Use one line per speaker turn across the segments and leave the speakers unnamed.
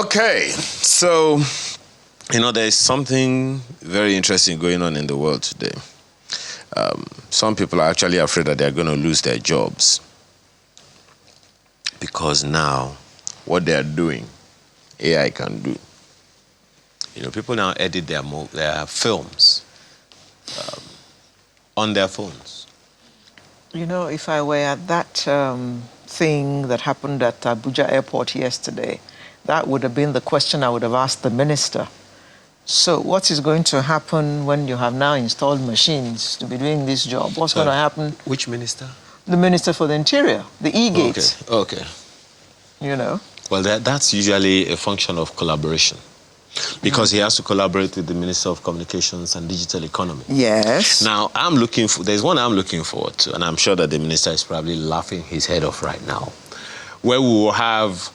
Okay, so, there's something very interesting going on in the world today. Some people are actually afraid that they're going to lose their jobs because now what they're doing, AI can do. People now edit their films on their phones.
If I were at that thing that happened at Abuja Airport yesterday, that would have been the question I would have asked the minister. So what is going to happen when you have now installed machines to be doing this job? What's going to happen?
Which minister?
The Minister for the Interior, the e-gates.
Okay. Well, that's usually a function of collaboration, because he has to collaborate with the Minister of Communications and Digital Economy.
Yes.
Now, there's one I'm looking forward to, and I'm sure that the minister is probably laughing his head off right now, where we will have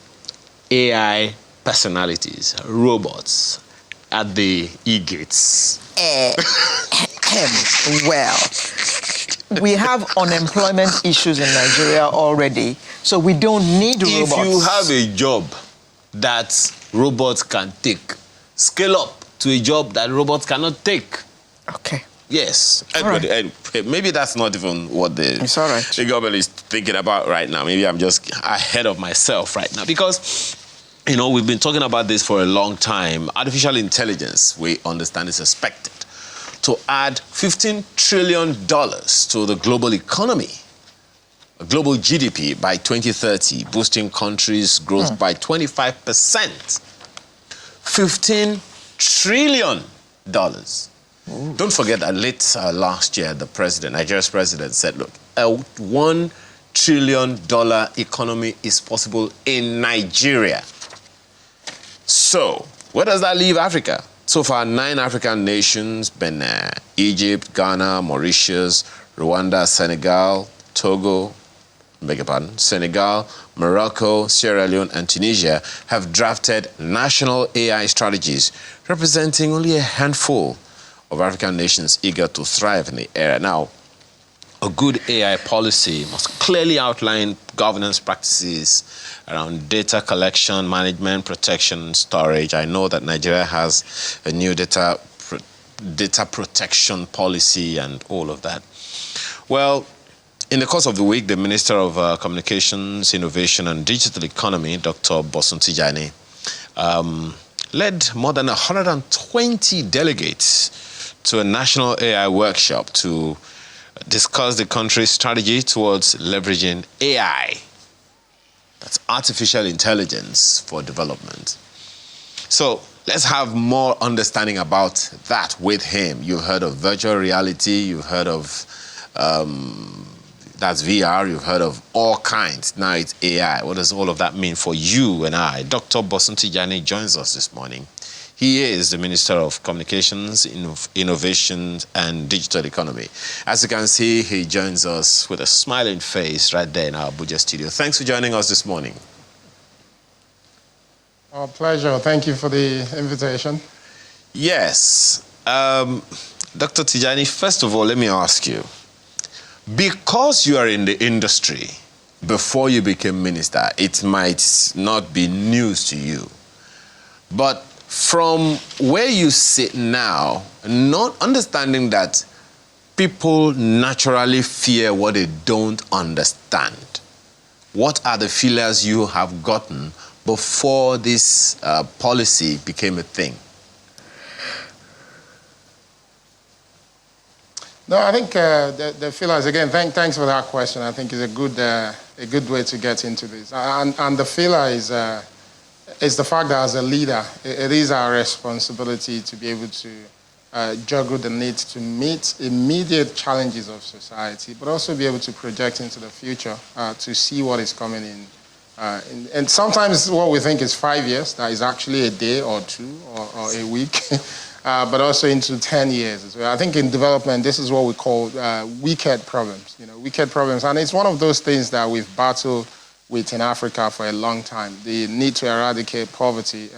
AI personalities, robots, at the e-gates.
Well, we have unemployment issues in Nigeria already, so we don't need robots.
If you have a job that robots can take, scale up to a job that robots cannot take.
Okay.
Yes.
Right.
And maybe that's not even what
it's all right.
the government is thinking about right now. Maybe I'm just ahead of myself right now, because we've been talking about this for a long time. Artificial intelligence, we understand, is expected to add $15 trillion to the global economy, global GDP by 2030, boosting countries' growth by 25%. $15 trillion. Don't forget that late last year, Nigeria's president said, look, a $1 trillion economy is possible in Nigeria. So, where does that leave Africa? So far, 9 African nations, Benin, Egypt, Ghana, Mauritius, Rwanda, Senegal, Togo, Senegal, Morocco, Sierra Leone, and Tunisia have drafted national AI strategies representing only a handful of African nations eager to thrive in the area. Now, a good AI policy must clearly outline governance practices around data collection, management, protection, storage. I know that Nigeria has a new data protection policy and all of that. Well, in the course of the week, the Minister of Communications, Innovation and Digital Economy, Dr. Bosun Tijani, led more than 120 delegates to a national AI workshop to discuss the country's strategy towards leveraging AI, that's artificial intelligence, for development. So let's have more understanding about that with him. You've heard of virtual reality, you've heard of that's VR, you've heard of all kinds. Now it's AI. What does all of that mean for you and I? Dr. Bosun Tijani joins us this morning. He is the Minister of Communications, Innovation and Digital Economy. As you can see, he joins us with a smiling face right there in our Abuja studio. Thanks for joining us this morning.
Our pleasure. Thank you for the invitation.
Yes. Dr. Tijani, first of all, let me ask you, because you are in the industry before you became minister, it might not be news to you, but from where you sit now, not understanding that people naturally fear what they don't understand, what are the feelers you have gotten before this policy became a thing?
No, I think the feelers, again, thanks for that question. I think is a good way to get into this. And the feeler is the fact that as a leader, it is our responsibility to be able to juggle the need to meet immediate challenges of society, but also be able to project into the future to see what is coming in. And sometimes what we think is 5 years, that is actually a day or two or a week, but also into 10 years as well. I think in development, this is what we call wicked problems, wicked problems. And it's one of those things that we've battled with in Africa for a long time. The need to eradicate poverty,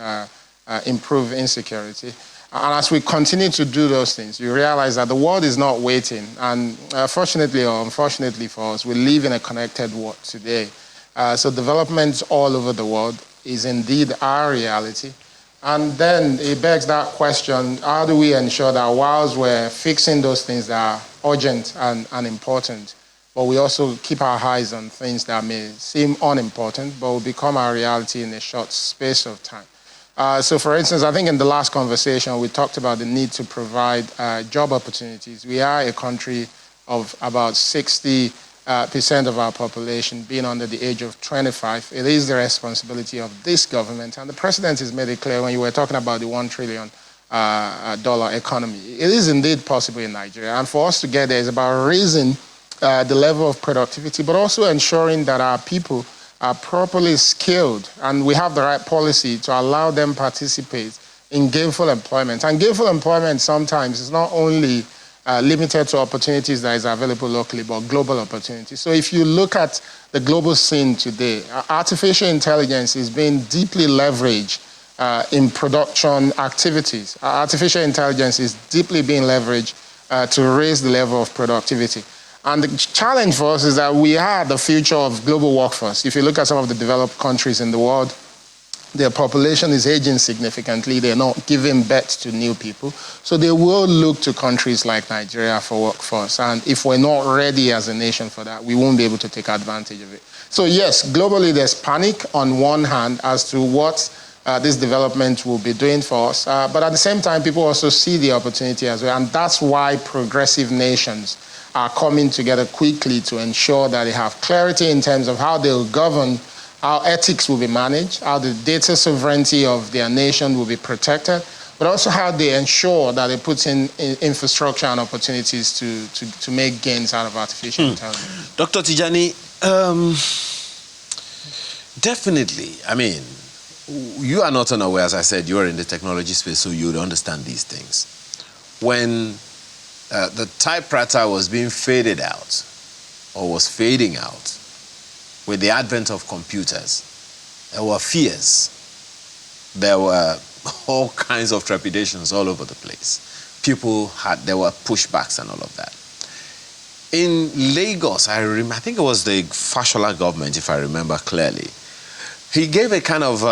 improve insecurity. And as we continue to do those things, you realize that the world is not waiting. And fortunately or unfortunately for us, we live in a connected world today. So developments all over the world, is indeed our reality. And then it begs that question, how do we ensure that whilst we're fixing those things that are urgent and important, but we also keep our eyes on things that may seem unimportant, but will become our reality in a short space of time. So for instance, I think in the last conversation, we talked about the need to provide job opportunities. We are a country of about 60% of our population being under the age of 25. It is the responsibility of this government, and the president has made it clear when you were talking about the $1 trillion economy. It is indeed possible in Nigeria, and for us to get there is about raising the level of productivity, but also ensuring that our people are properly skilled and we have the right policy to allow them participate in gainful employment. And gainful employment sometimes is not only limited to opportunities that is available locally, but global opportunities. So if you look at the global scene today, artificial intelligence is being deeply leveraged in production activities. Artificial intelligence is deeply being leveraged to raise the level of productivity. And the challenge for us is that we are the future of global workforce. If you look at some of the developed countries in the world, their population is aging significantly. They're not giving birth to new people. So they will look to countries like Nigeria for workforce. And if we're not ready as a nation for that, we won't be able to take advantage of it. So yes, globally there's panic on one hand as to what this development will be doing for us. But at the same time, people also see the opportunity as well. And that's why progressive nations are coming together quickly to ensure that they have clarity in terms of how they'll govern, how ethics will be managed, how the data sovereignty of their nation will be protected, but also how they ensure that they put in infrastructure and opportunities to make gains out of artificial intelligence.
Dr. Tijani, definitely, I mean, you are not unaware, as I said, you're in the technology space, so you would understand these things. When the typewriter was being faded out, or was fading out, with the advent of computers, there were fears. There were all kinds of trepidations all over the place. There were pushbacks and all of that. In Lagos, I think it was the Fashola government, if I remember clearly, he gave a kind of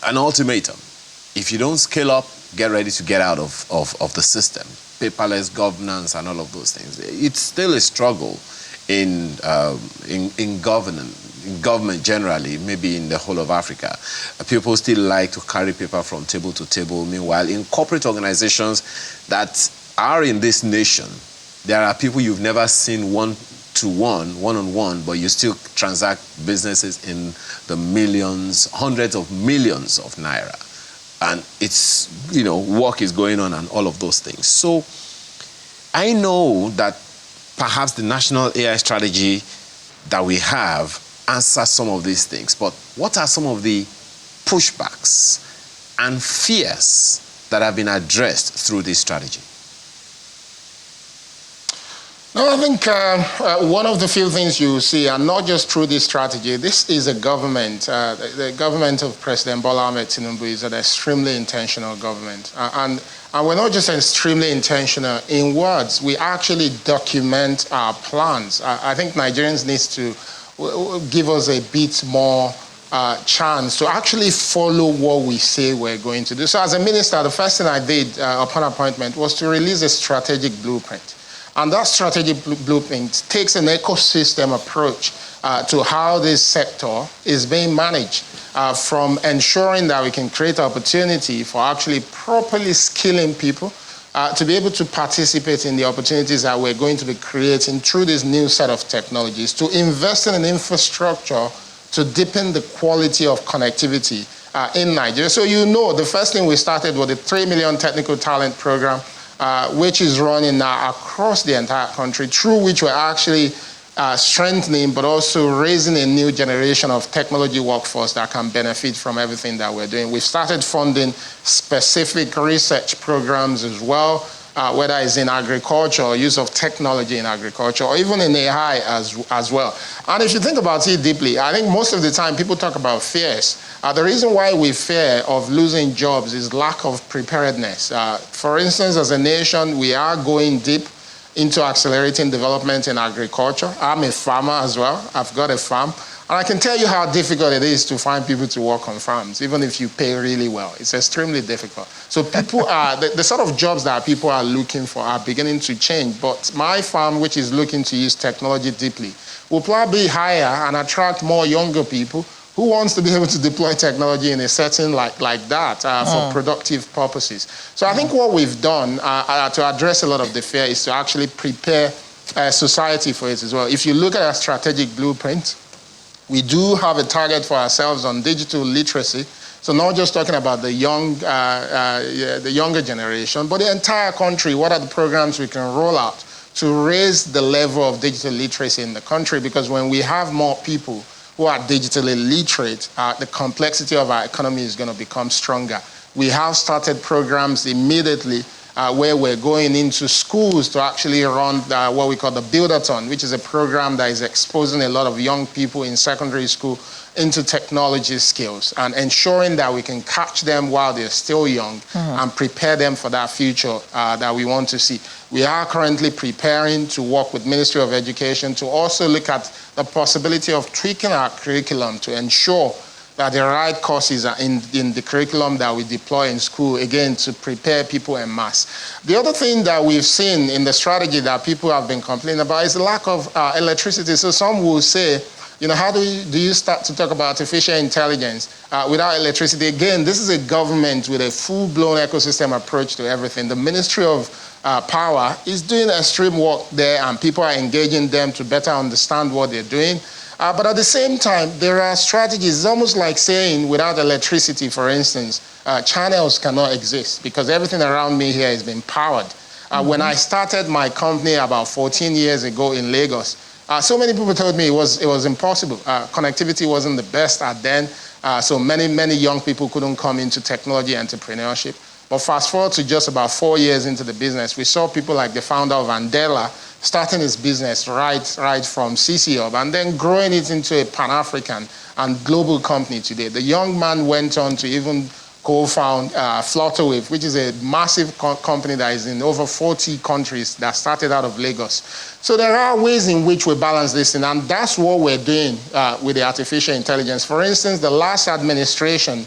an ultimatum. If you don't scale up, get ready to get out of the system. Paperless governance and all of those things. It's still a struggle in government generally, maybe in the whole of Africa. People still like to carry paper from table to table. Meanwhile, in corporate organizations that are in this nation, there are people you've never seen one-on-one, but you still transact businesses in the millions, hundreds of millions of naira. And it's, work is going on and all of those things. So I know that perhaps the national AI strategy that we have answers some of these things, but what are some of the pushbacks and fears that have been addressed through this strategy?
No, I think one of the few things you see, and not just through this strategy, this is a government, the government of President Bola Ahmed Tinubu is an extremely intentional government. And we're not just extremely intentional in words, we actually document our plans. I think Nigerians need to give us a bit more chance to actually follow what we say we're going to do. So as a minister, the first thing I did upon appointment was to release a strategic blueprint. And that strategic blueprint takes an ecosystem approach to how this sector is being managed, from ensuring that we can create opportunity for actually properly skilling people to be able to participate in the opportunities that we're going to be creating through this new set of technologies, to invest in an infrastructure to deepen the quality of connectivity in Nigeria. So the first thing we started was the 3 million technical talent program, which is running now across the entire country, through which we're actually strengthening, but also raising a new generation of technology workforce that can benefit from everything that we're doing. We've started funding specific research programs as well, whether it's in agriculture or use of technology in agriculture, or even in AI as well. And if you think about it deeply, I think most of the time people talk about fears. The reason why we fear of losing jobs is lack of preparedness. For instance, as a nation, we are going deep into accelerating development in agriculture. I'm a farmer as well. I've got a farm. And I can tell you how difficult it is to find people to work on farms, even if you pay really well. It's extremely difficult. So people are, the sort of jobs that people are looking for are beginning to change. But my farm, which is looking to use technology deeply, will probably hire and attract more younger people who wants to be able to deploy technology in a setting like that for productive purposes. So I think what we've done to address a lot of the fear is to actually prepare society for it as well. If you look at our strategic blueprint, we do have a target for ourselves on digital literacy. So not just talking about the younger generation, but the entire country. What are the programs we can roll out to raise the level of digital literacy in the country? Because when we have more people who are digitally literate, the complexity of our economy is going to become stronger. We have started programs immediately where we're going into schools to actually run what we call the Buildathon, which is a program that is exposing a lot of young people in secondary school into technology skills and ensuring that we can catch them while they're still young and prepare them for that future that we want to see. We are currently preparing to work with Ministry of Education to also look at the possibility of tweaking our curriculum to ensure that the right courses are in the curriculum that we deploy in school, again, to prepare people en masse. The other thing that we've seen in the strategy that people have been complaining about is the lack of electricity. So some will say, you know, how do you start to talk about artificial intelligence without electricity? Again, this is a government with a full-blown ecosystem approach to everything. The Ministry of Power is doing extreme work there, and people are engaging them to better understand what they're doing. But at the same time, there are strategies. It's almost like saying without electricity, for instance, channels cannot exist because everything around me here is being powered. When I started my company about 14 years ago in Lagos, so many people told me it was impossible. Connectivity wasn't the best at then, so many young people couldn't come into technology entrepreneurship. But fast forward to just about 4 years into the business, we saw people like the founder of Nat'l starting his business right from CC Hub and then growing it into a Pan-African and global company today. The young man went on to even co-found Flutterwave, which is a massive company that is in over 40 countries that started out of Lagos. So there are ways in which we balance this, and that's what we're doing with the artificial intelligence. For instance, the last administration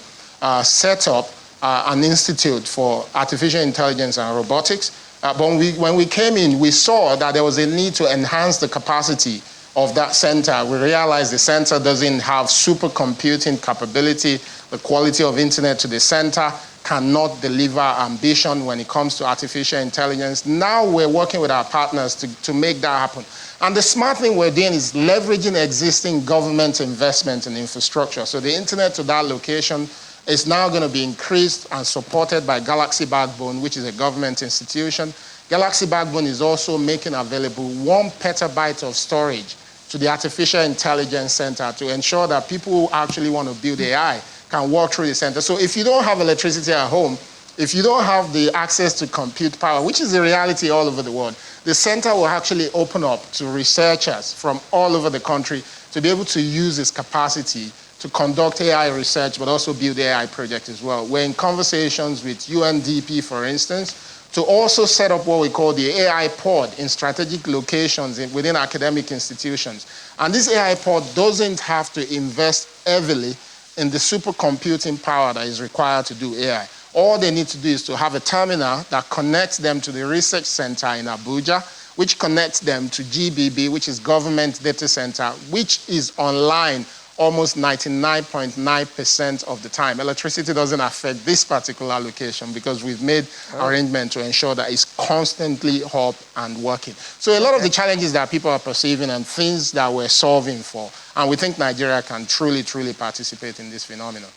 set up an institute for artificial intelligence and robotics. But when we came in, we saw that there was a need to enhance the capacity of that center. We realized the center doesn't have supercomputing capability. The quality of internet to the center cannot deliver ambition when it comes to artificial intelligence. Now we're working with our partners to make that happen. And the smart thing we're doing is leveraging existing government investment in infrastructure. So the internet to that location is now going to be increased and supported by Galaxy Backbone, which is a government institution. Galaxy Backbone is also making available 1 petabyte of storage to the Artificial Intelligence Center to ensure that people who actually want to build AI can walk through the center. So if you don't have electricity at home, if you don't have the access to compute power, which is a reality all over the world, the center will actually open up to researchers from all over the country to be able to use its capacity to conduct AI research, but also build AI projects as well. We're in conversations with UNDP, for instance, to also set up what we call the AI pod in strategic locations within academic institutions. And this AI pod doesn't have to invest heavily in the supercomputing power that is required to do AI. All they need to do is to have a terminal that connects them to the research center in Abuja, which connects them to GBB, which is Government Data Center, which is online almost 99.9% of the time. Electricity doesn't affect this particular location because we've made arrangements to ensure that it's constantly up and working. So a lot of the challenges that people are perceiving and things that we're solving for, and we think Nigeria can truly participate in this phenomenon.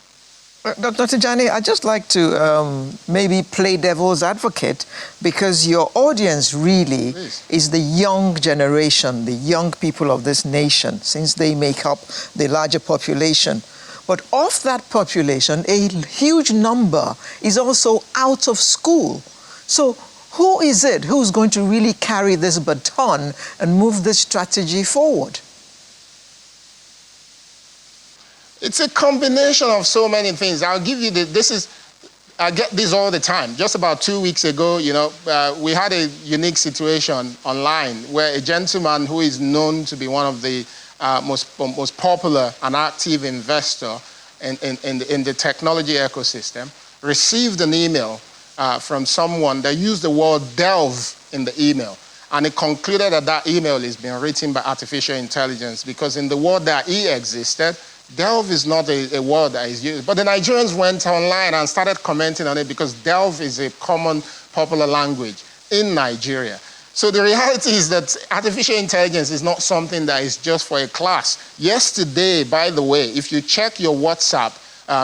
Dr. Jani, I'd just like to maybe play devil's advocate, because your audience really is the young generation, the young people of this nation, since they make up the larger population. But of that population, a huge number is also out of school. So who is it who's going to really carry this baton and move this strategy forward?
It's a combination of so many things. I'll give you I get this all the time. Just about 2 weeks ago, we had a unique situation online where a gentleman who is known to be one of the most popular and active investor in the technology ecosystem, received an email from someone that used the word delve in the email. And it concluded that that email is being written by artificial intelligence, because in the world that he existed, delve is not a word that is used. But the Nigerians went online and started commenting on it, because delve is a common popular language in Nigeria. So the reality is that artificial intelligence is not something that is just for a class. Yesterday, by the way, if you check your WhatsApp,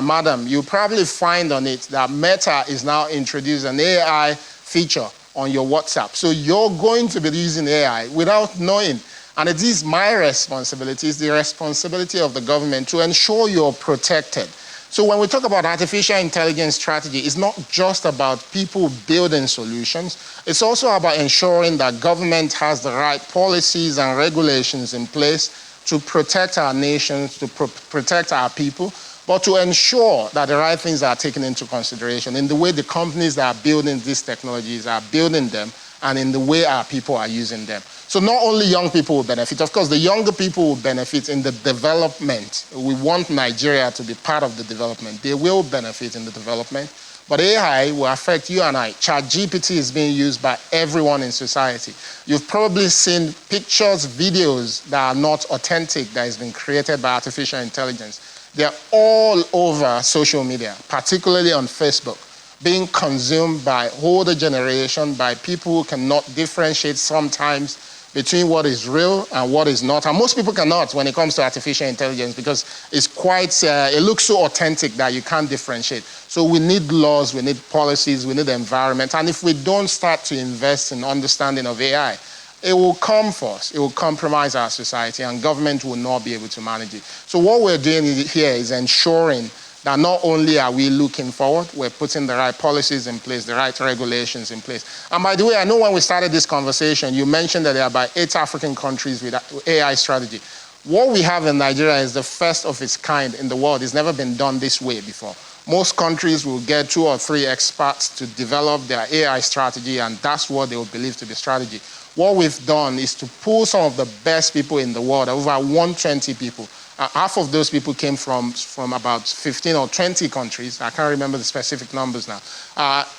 madam, you'll probably find on it that Meta is now introduced an AI feature on your WhatsApp. So you're going to be using AI without knowing. And it is my responsibility, it's the responsibility of the government to ensure you're protected. So when we talk about artificial intelligence strategy, it's not just about people building solutions. It's also about ensuring that government has the right policies and regulations in place to protect our nations, to protect our people, but to ensure that the right things are taken into consideration in the way the companies that are building these technologies are building them, and in the way our people are using them. So not only young people will benefit, of course, the younger people will benefit in the development. We want Nigeria to be part of the development. They will benefit in the development, but AI will affect you and I. ChatGPT is being used by everyone in society. You've probably seen pictures, videos that are not authentic that has been created by artificial intelligence. They're all over social media, particularly on Facebook, being consumed by older generation, by people who cannot differentiate sometimes between what is real and what is not. And most people cannot when it comes to artificial intelligence, because it's quite, it looks so authentic that you can't differentiate. So we need laws, we need policies, we need the environment. And if we don't start to invest in understanding of AI, it will come for us, it will compromise our society, and government will not be able to manage it. So what we're doing here is ensuring that not only are we looking forward, we're putting the right policies in place, the right regulations in place. And by the way, I know when we started this conversation, you mentioned that there are about 8 African countries with AI strategy. What we have in Nigeria is the first of its kind in the world. It's never been done this way before. Most countries will get 2 or 3 experts to develop their AI strategy, and that's what they will believe to be strategy. What we've done is to pull some of the best people in the world, over 120 people. Half of those people came from about 15 or 20 countries, I can't remember the specific numbers now,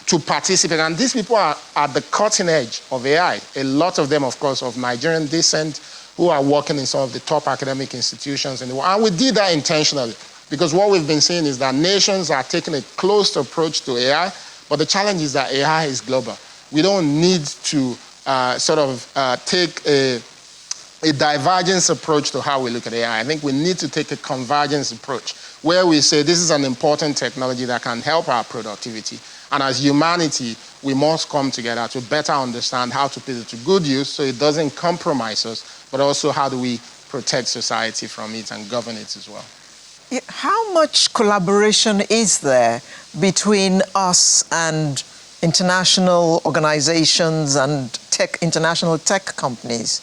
to participate. And these people are at the cutting edge of AI. A lot of them, of course, of Nigerian descent, who are working in some of the top academic institutions in the world. And we did that intentionally, because what we've been seeing is that nations are taking a closed approach to AI, but the challenge is that AI is global. We don't need to take a divergence approach to how we look at AI. I think we need to take a convergence approach, where we say this is an important technology that can help our productivity. And as humanity, we must come together to better understand how to put it to good use so it doesn't compromise us, but also how do we protect society from it and govern it as well.
How much collaboration is there between us and international organizations and international tech companies?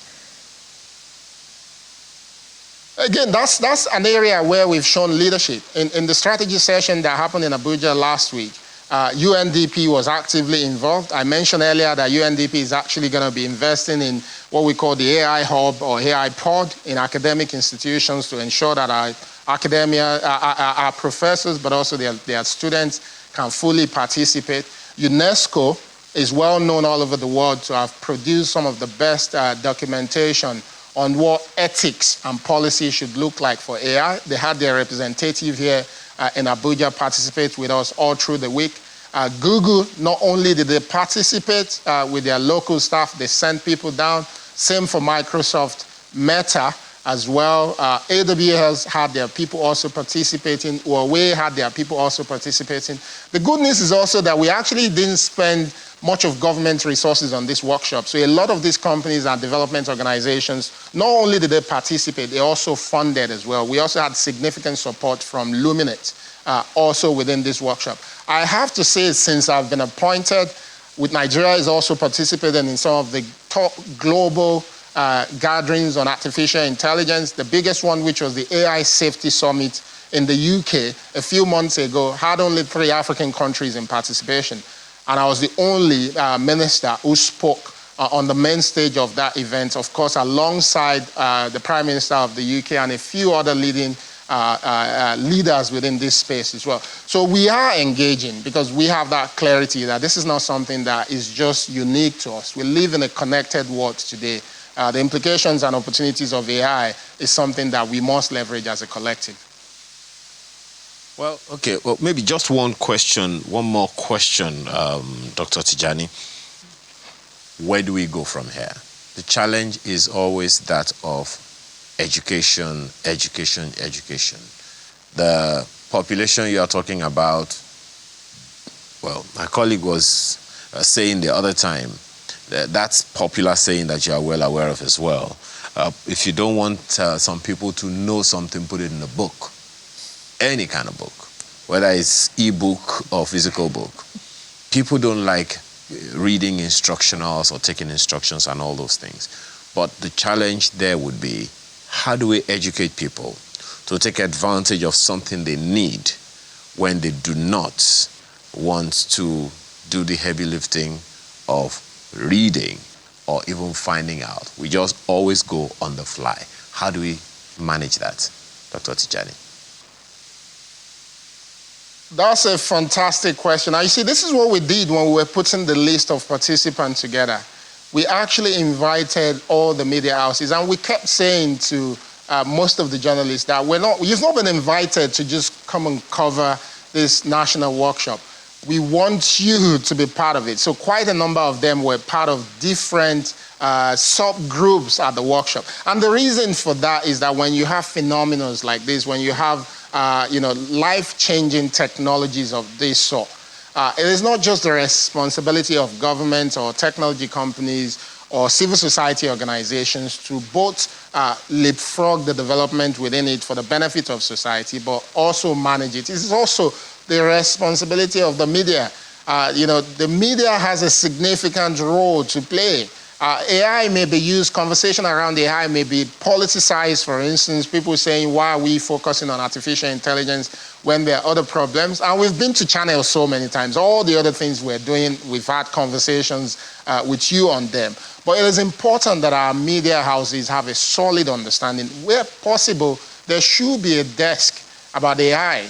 Again, that's an area where we've shown leadership. In the strategy session that happened in Abuja last week, UNDP was actively involved. I mentioned earlier that UNDP is actually going to be investing in what we call the AI Hub or AI Pod in academic institutions to ensure that our academia, our professors, but also their students can fully participate. UNESCO is well known all over the world to have produced some of the best documentation on what ethics and policy should look like for AI. They had their representative here in Abuja participate with us all through the week. Google, not only did they participate with their local staff, they sent people down. Same for Microsoft, Meta as well. AWS had their people also participating. Huawei had their people also participating. The good news is also that we actually didn't spend much of government resources on this workshop. So a lot of these companies and development organizations, not only did they participate, they also funded as well. We also had significant support from Luminate also within this workshop. I have to say, since I've been appointed, with Nigeria is also participating in some of the top global gatherings on artificial intelligence. The biggest one, which was the AI Safety Summit in the UK a few months ago, had only 3 African countries in participation. And I was the only minister who spoke on the main stage of that event, of course, alongside the Prime Minister of the UK and a few other leading leaders within this space as well. So we are engaging because we have that clarity that this is not something that is just unique to us. We live in a connected world today. The implications and opportunities of AI is something that we must leverage as a collective.
Well, okay. Well, maybe just one more question, Dr. Tijani. Where do we go from here? The challenge is always that of education, education, education. The population you are talking about, well, my colleague was saying the other time, that's popular saying that you are well aware of as well. If you don't want some people to know something, put it in a book. Any kind of book, whether it's e-book or physical book. People don't like reading instructionals or taking instructions and all those things. But the challenge there would be, how do we educate people to take advantage of something they need when they do not want to do the heavy lifting of reading or even finding out? We just always go on the fly. How do we manage that, Dr. Tijani?
That's a fantastic question. Now, you see, this is what we did when we were putting the list of participants together. We actually invited all the media houses, and we kept saying to most of the journalists that you've not been invited to just come and cover this national workshop. We want you to be part of it. So quite a number of them were part of different subgroups at the workshop. And the reason for that is that when you have phenomena like this, when you have life-changing technologies of this sort, it is not just the responsibility of government or technology companies or civil society organizations to both leapfrog the development within it for the benefit of society, but also manage it. It is also the responsibility of the media. The media has a significant role to play. AI may be used, conversation around AI may be politicized, for instance, people saying, why are we focusing on artificial intelligence when there are other problems? And we've been to Channel so many times. All the other things we're doing, we've had conversations with you on them. But it is important that our media houses have a solid understanding. Where possible, there should be a desk about AI,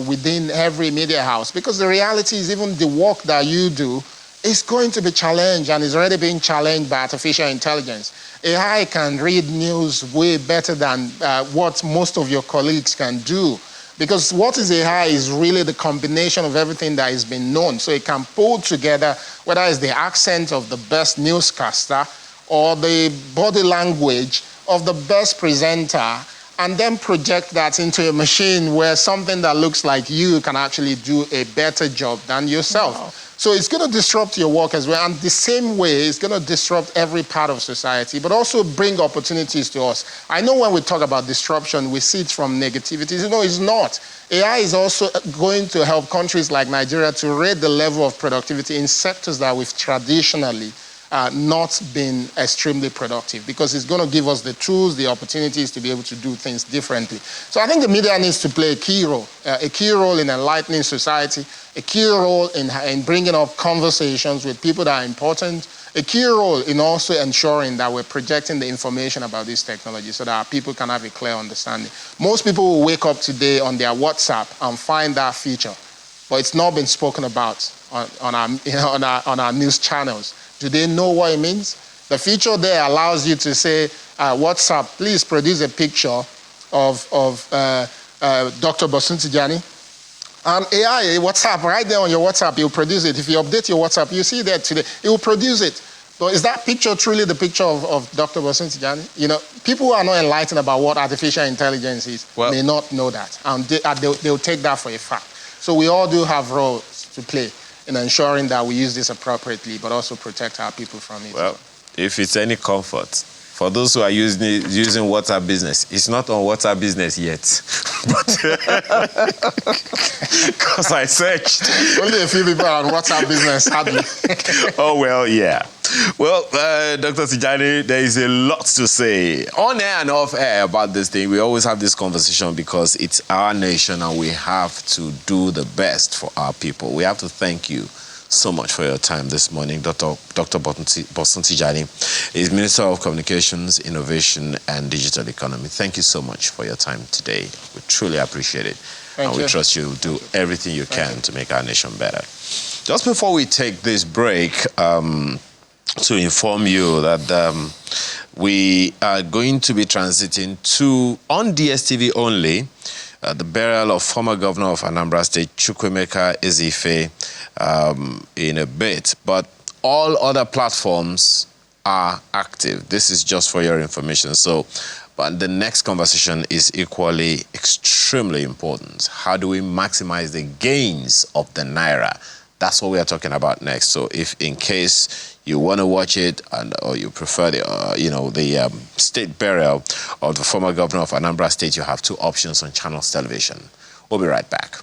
within every media house. Because the reality is even the work that you do is going to be challenged and is already being challenged by artificial intelligence. AI can read news way better than what most of your colleagues can do. Because what is AI is really the combination of everything that has been known. So it can pull together, whether it's the accent of the best newscaster or the body language of the best presenter, and then project that into a machine where something that looks like you can actually do a better job than yourself. Wow. So it's going to disrupt your work as well. And the same way, it's going to disrupt every part of society, but also bring opportunities to us. I know when we talk about disruption, we see it from negativity. It's not. AI is also going to help countries like Nigeria to raise the level of productivity in sectors that we've traditionally not been extremely productive, because it's going to give us the tools, the opportunities to be able to do things differently. So I think the media needs to play a key role in enlightening society, a key role in bringing up conversations with people that are important, a key role in also ensuring that we're projecting the information about this technology so that our people can have a clear understanding. Most people will wake up today on their WhatsApp and find that feature, but it's not been spoken about on our news channels. Do they know what it means? The feature there allows you to say, WhatsApp, please produce a picture of Dr. Bosun Tijani. And AI, WhatsApp, right there on your WhatsApp, it will produce it. If you update your WhatsApp, you see that today, it will produce it. So is that picture truly the picture of Dr. Bosun Tijani? People who are not enlightened about what artificial intelligence is may not know that. And they'll take that for a fact. So we all do have roles to play in ensuring that we use this appropriately, but also protect our people from it.
Well, if it's any comfort, for those who are using WhatsApp Business, it's not on WhatsApp Business yet. Because I searched.
Only a few people are on WhatsApp Business, sadly.
Oh, well, yeah. Well, Dr. Tijani, there is a lot to say on air and off air about this thing. We always have this conversation because it's our nation and we have to do the best for our people. We have to thank you so much for your time this morning. Dr. Bosun Tijani is Minister of Communications, Innovation and Digital Economy. Thank you so much for your time today. We truly appreciate it.
Thank you.
We trust you'll do everything you can to make our nation better. Just before we take this break, to inform you that we are going to be transiting to, on DSTV only, the burial of former governor of Anambra State, Chukwuemeka Ezefe, in a bit. But all other platforms are active. This is just for your information. So, but the next conversation is equally extremely important. How do we maximize the gains of the Naira? That's what we are talking about next. So if in case you want to watch it or you prefer the state burial of the former governor of Anambra State, you have two options on Channels Television. We'll be right back.